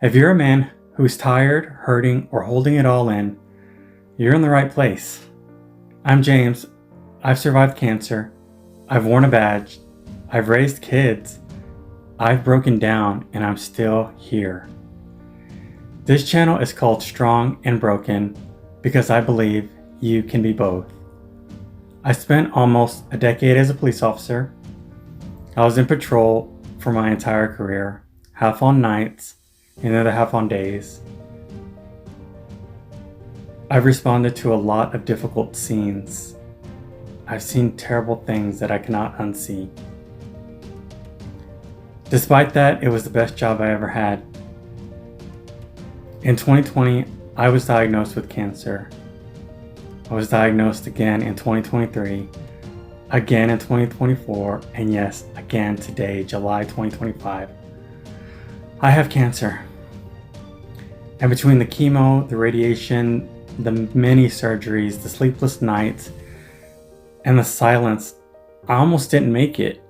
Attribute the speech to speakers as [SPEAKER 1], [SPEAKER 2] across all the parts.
[SPEAKER 1] If you're a man who's tired, hurting, or holding it all in, you're in the right place. I'm James. I've survived cancer. I've worn a badge. I've raised kids. I've broken down, and I'm still here. This channel is called Strong and Broken because I believe you can be both. I spent almost a decade as a police officer. I was in patrol for my entire career, half on nights and the other half on days. I've responded to a lot of difficult scenes. I've seen terrible things that I cannot unsee. Despite that, it was the best job I ever had. In 2020, I was diagnosed with cancer. I was diagnosed again in 2023, again in 2024, and yes, again today, July 2025. I have cancer. And between the chemo, the radiation, the many surgeries, the sleepless nights, and the silence, I almost didn't make it.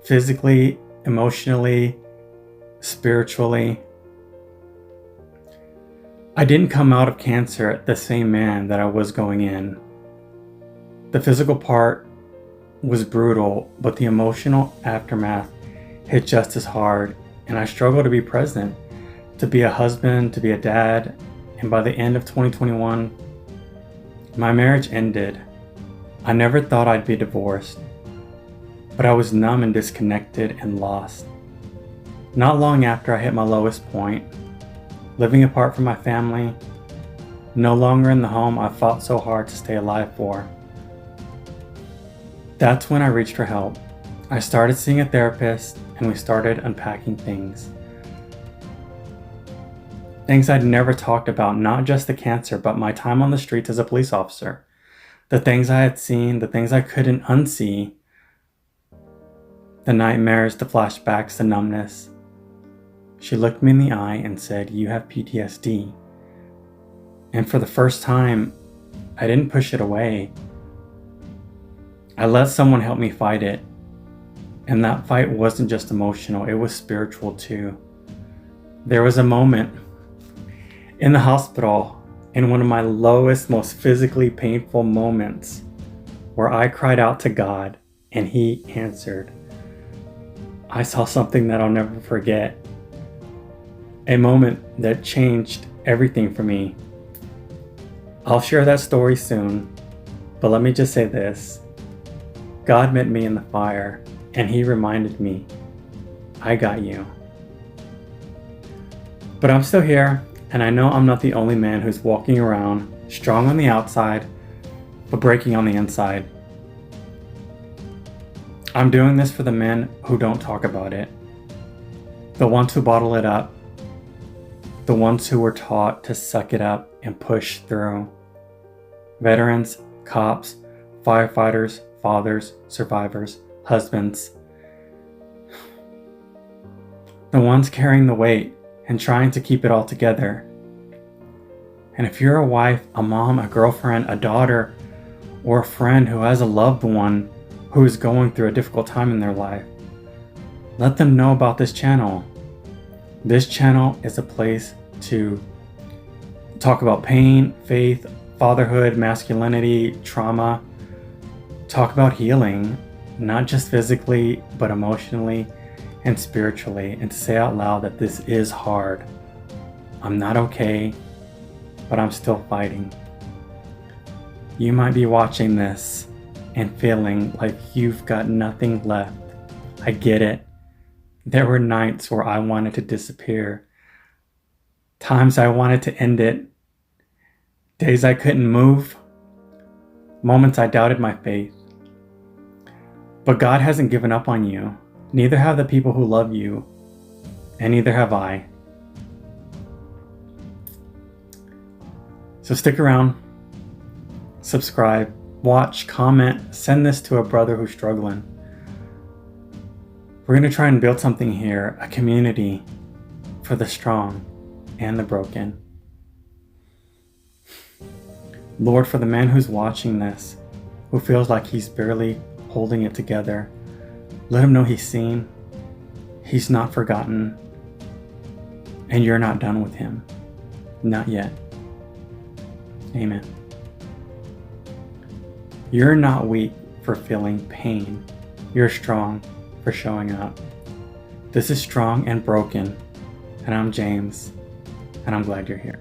[SPEAKER 1] Physically, emotionally, spiritually. I didn't come out of cancer the same man that I was going in. The physical part was brutal, but the emotional aftermath hit just as hard, and I struggled to be present, to be a husband, to be a dad, and by the end of 2021, my marriage ended. I never thought I'd be divorced, but I was numb and disconnected and lost. Not long after I hit my lowest point, living apart from my family, no longer in the home I fought so hard to stay alive for. That's when I reached for help. I started seeing a therapist and we started unpacking things. Things I'd never talked about, not just the cancer, but my time on the streets as a police officer. The things I had seen, the things I couldn't unsee, the nightmares, the flashbacks, the numbness. She looked me in the eye and said, "You have PTSD." And for the first time, I didn't push it away. I let someone help me fight it. And that fight wasn't just emotional, it was spiritual too. There was a moment in the hospital, in one of my lowest, most physically painful moments, where I cried out to God and He answered. I saw something that I'll never forget. A moment that changed everything for me. I'll share that story soon, but let me just say this. God met me in the fire, and He reminded me, I got you. But I'm still here, and I know I'm not the only man who's walking around, strong on the outside, but breaking on the inside. I'm doing this for the men who don't talk about it, the ones who bottle it up, the ones who were taught to suck it up and push through. Veterans, cops, firefighters, fathers, survivors, husbands. The ones carrying the weight and trying to keep it all together. And if you're a wife, a mom, a girlfriend, a daughter, or a friend who has a loved one who is going through a difficult time in their life, let them know about this channel. This channel is a place to talk about pain, faith, fatherhood, masculinity, trauma, talk about healing, not just physically, but emotionally and spiritually, and to say out loud that this is hard. I'm not okay, but I'm still fighting. You might be watching this and feeling like you've got nothing left. I get it. There were nights where I wanted to disappear. Times I wanted to end it. Days I couldn't move. Moments I doubted my faith. But God hasn't given up on you. Neither have the people who love you. And neither have I. So stick around. Subscribe. Watch. Comment. Send this to a brother who's struggling. We're going to try and build something here, a community for the strong and the broken. Lord, for the man who's watching this, who feels like he's barely holding it together, let him know he's seen, he's not forgotten, and you're not done with him. Not yet. Amen. You're not weak for feeling pain. You're strong for showing up. This is Strong and Broken, and I'm James, and I'm glad you're here.